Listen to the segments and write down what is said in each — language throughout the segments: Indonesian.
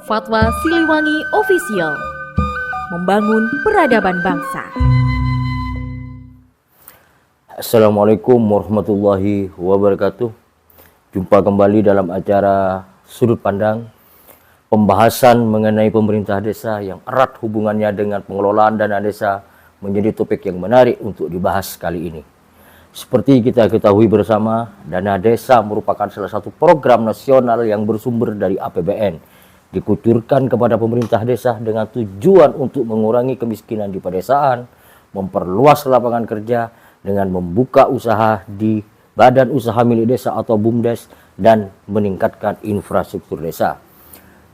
Fatwa Siliwangi Official, membangun peradaban bangsa. Assalamualaikum warahmatullahi wabarakatuh. Jumpa kembali dalam acara Sudut Pandang, pembahasan mengenai pemerintah desa yang erat hubungannya dengan pengelolaan dana desa menjadi topik yang menarik untuk dibahas kali ini. Seperti kita ketahui bersama, dana desa merupakan salah satu program nasional yang bersumber dari APBN, dikucurkan kepada pemerintah desa dengan tujuan untuk mengurangi kemiskinan di pedesaan, memperluas lapangan kerja dengan membuka usaha di badan usaha milik desa atau BUMDes, dan meningkatkan infrastruktur desa.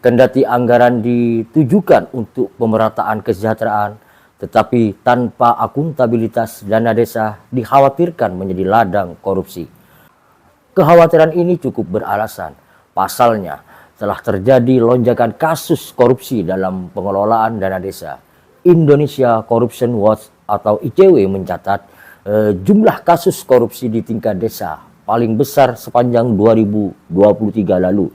Kendati anggaran ditujukan untuk pemerataan kesejahteraan, tetapi tanpa akuntabilitas, dana desa dikhawatirkan menjadi ladang korupsi. Kekhawatiran ini cukup beralasan. Pasalnya, telah terjadi lonjakan kasus korupsi dalam pengelolaan dana desa. Indonesia Corruption Watch atau ICW mencatat jumlah kasus korupsi di tingkat desa paling besar sepanjang 2023 lalu.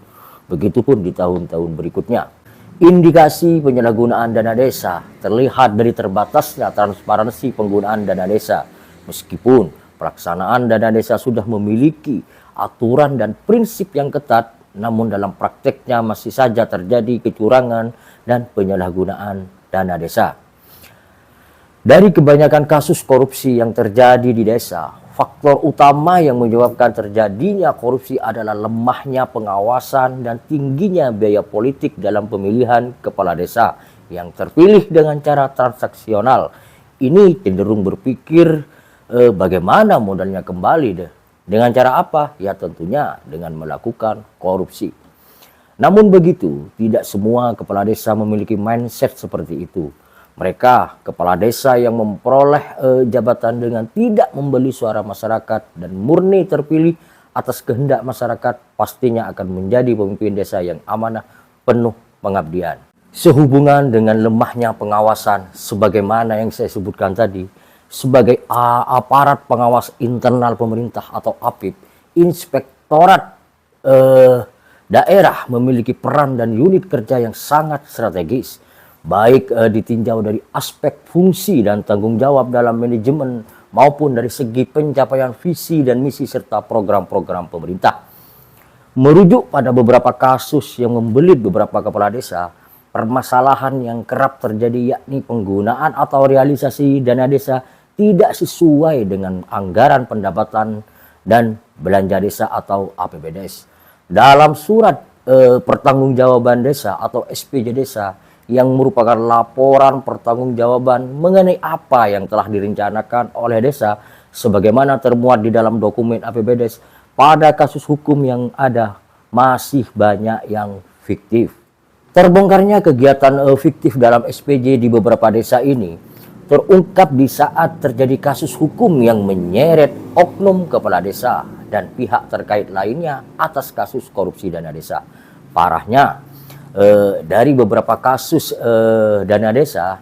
Begitupun di tahun-tahun berikutnya. Indikasi penyalahgunaan dana desa terlihat dari terbatasnya transparansi penggunaan dana desa. Meskipun pelaksanaan dana desa sudah memiliki aturan dan prinsip yang ketat, namun dalam prakteknya masih saja terjadi kecurangan dan penyalahgunaan dana desa. Dari kebanyakan kasus korupsi yang terjadi di desa, faktor utama yang menyebabkan terjadinya korupsi adalah lemahnya pengawasan dan tingginya biaya politik dalam pemilihan kepala desa yang terpilih dengan cara transaksional. Ini cenderung berpikir bagaimana modalnya kembali deh. Dengan cara apa? Ya tentunya dengan melakukan korupsi. Namun begitu, tidak semua kepala desa memiliki mindset seperti itu. Mereka, kepala desa yang memperoleh jabatan dengan tidak membeli suara masyarakat dan murni terpilih atas kehendak masyarakat, pastinya akan menjadi pemimpin desa yang amanah, penuh pengabdian. Sehubungan dengan lemahnya pengawasan, sebagaimana yang saya sebutkan tadi, sebagai aparat pengawas internal pemerintah atau APIP, inspektorat daerah memiliki peran dan unit kerja yang sangat strategis, baik ditinjau dari aspek fungsi dan tanggung jawab dalam manajemen maupun dari segi pencapaian visi dan misi serta program-program pemerintah. Merujuk pada beberapa kasus yang membelit beberapa kepala desa, permasalahan yang kerap terjadi yakni penggunaan atau realisasi dana desa tidak sesuai dengan anggaran pendapatan dan belanja desa atau APBDes. Dalam surat pertanggungjawaban desa atau SPJ desa yang merupakan laporan pertanggungjawaban mengenai apa yang telah direncanakan oleh desa sebagaimana termuat di dalam dokumen APBDes, pada kasus hukum yang ada masih banyak yang fiktif. Terbongkarnya kegiatan fiktif dalam SPJ di beberapa desa ini terungkap di saat terjadi kasus hukum yang menyeret oknum kepala desa dan pihak terkait lainnya atas kasus korupsi dana desa. Parahnya, dari beberapa kasus dana desa,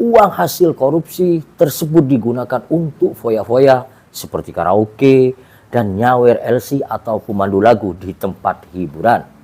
uang hasil korupsi tersebut digunakan untuk foya-foya seperti karaoke dan nyawer LC atau pemandu lagu di tempat hiburan.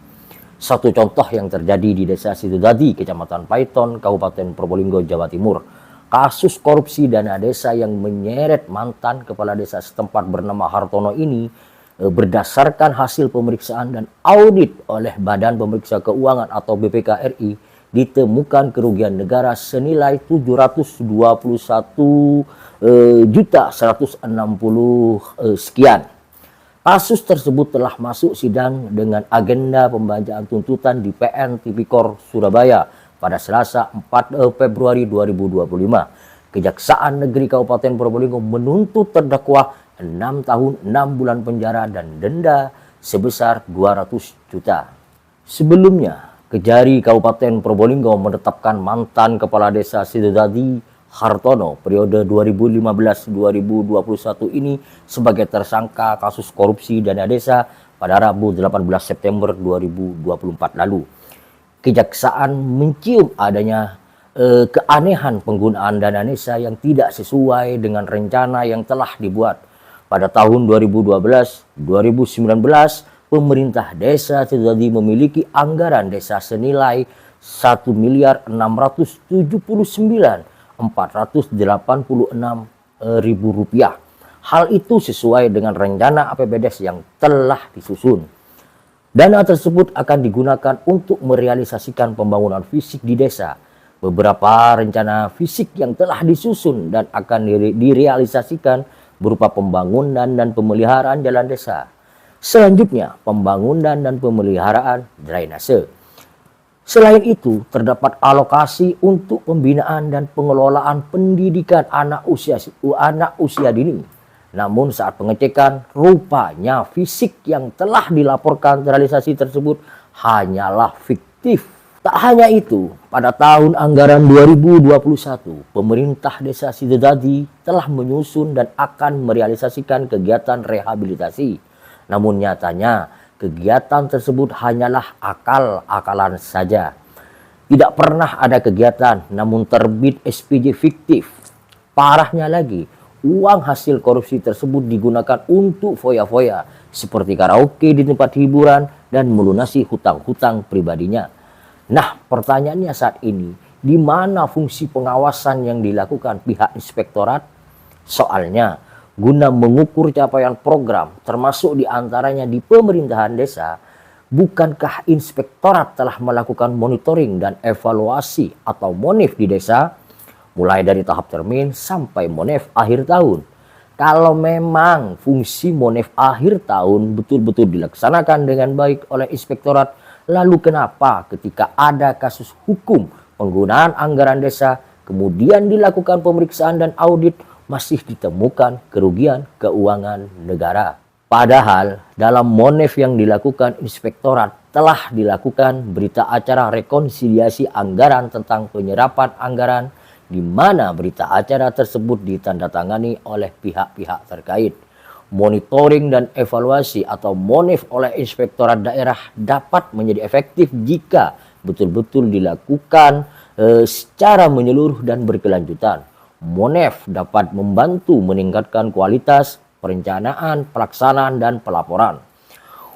Satu contoh yang terjadi di desa Situdadi, Kecamatan Paiton, Kabupaten Probolinggo, Jawa Timur. Kasus korupsi dana desa yang menyeret mantan kepala desa setempat bernama Hartono ini berdasarkan hasil pemeriksaan dan audit oleh Badan Pemeriksa Keuangan atau BPK RI, ditemukan kerugian negara senilai 721.160 sekian. Kasus tersebut telah masuk sidang dengan agenda pembacaan tuntutan di PN Tipikor Surabaya pada Selasa 4 Februari 2025. Kejaksaan Negeri Kabupaten Probolinggo menuntut terdakwa 6 tahun 6 bulan penjara dan denda sebesar 200 juta. Sebelumnya, Kejari Kabupaten Probolinggo menetapkan mantan kepala desa Situdadi Hartono periode 2015-2021 ini sebagai tersangka kasus korupsi dana desa pada Rabu 18 September 2024 lalu. Kejaksaan mencium adanya keanehan penggunaan dana desa yang tidak sesuai dengan rencana yang telah dibuat pada tahun 2012, 2019, pemerintah desa Sidodadi memiliki anggaran desa senilai 1.679.486.000 rupiah. Hal itu sesuai dengan rencana APBDes yang telah disusun. Dana tersebut akan digunakan untuk merealisasikan pembangunan fisik di desa. Beberapa rencana fisik yang telah disusun dan akan direalisasikan berupa pembangunan dan pemeliharaan jalan desa. Selanjutnya, pembangunan dan pemeliharaan drainase. Selain itu, terdapat alokasi untuk pembinaan dan pengelolaan pendidikan anak usia dini. Namun saat pengecekan, rupanya fisik yang telah dilaporkan realisasi tersebut hanyalah fiktif. Tak hanya itu, pada tahun anggaran 2021, pemerintah desa Sidodadi telah menyusun dan akan merealisasikan kegiatan rehabilitasi. Namun nyatanya, kegiatan tersebut hanyalah akal-akalan saja. Tidak pernah ada kegiatan, namun terbit SPJ fiktif. Parahnya lagi, uang hasil korupsi tersebut digunakan untuk foya-foya, seperti karaoke di tempat hiburan dan melunasi hutang-hutang pribadinya. Nah, pertanyaannya saat ini, di mana fungsi pengawasan yang dilakukan pihak inspektorat? Soalnya, guna mengukur capaian program, termasuk diantaranya di pemerintahan desa, bukankah inspektorat telah melakukan monitoring dan evaluasi atau monif di desa, mulai dari tahap termin sampai monif akhir tahun? Kalau memang fungsi monif akhir tahun betul-betul dilaksanakan dengan baik oleh inspektorat, lalu kenapa ketika ada kasus hukum penggunaan anggaran desa, kemudian dilakukan pemeriksaan dan audit, masih ditemukan kerugian keuangan negara? Padahal dalam monef yang dilakukan inspektorat telah dilakukan berita acara rekonsiliasi anggaran tentang penyerapan anggaran, di mana berita acara tersebut ditandatangani oleh pihak-pihak terkait. Monitoring dan evaluasi atau monif oleh inspektorat daerah dapat menjadi efektif jika betul-betul dilakukan secara menyeluruh dan berkelanjutan. Monef dapat membantu meningkatkan kualitas perencanaan, pelaksanaan, dan pelaporan.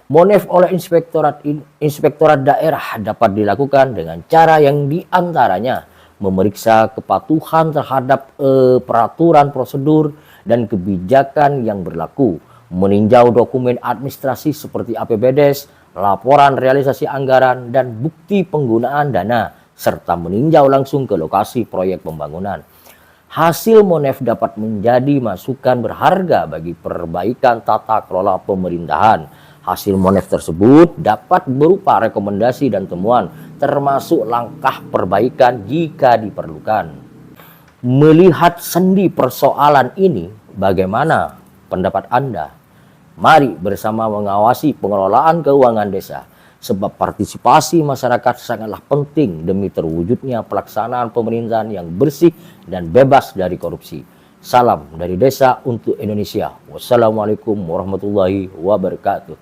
Monef oleh inspektorat daerah dapat dilakukan dengan cara yang diantaranya memeriksa kepatuhan terhadap peraturan prosedur dan kebijakan yang berlaku, meninjau dokumen administrasi seperti APBDes, laporan realisasi anggaran, dan bukti penggunaan dana, serta meninjau langsung ke lokasi proyek pembangunan. Hasil monef dapat menjadi masukan berharga bagi perbaikan tata kelola pemerintahan. Hasil monef tersebut dapat berupa rekomendasi dan temuan, termasuk langkah perbaikan jika diperlukan. Melihat sendi persoalan ini, bagaimana pendapat Anda? Mari bersama mengawasi pengelolaan keuangan desa, sebab partisipasi masyarakat sangatlah penting demi terwujudnya pelaksanaan pemerintahan yang bersih dan bebas dari korupsi. Salam dari desa untuk Indonesia. Wassalamualaikum warahmatullahi wabarakatuh.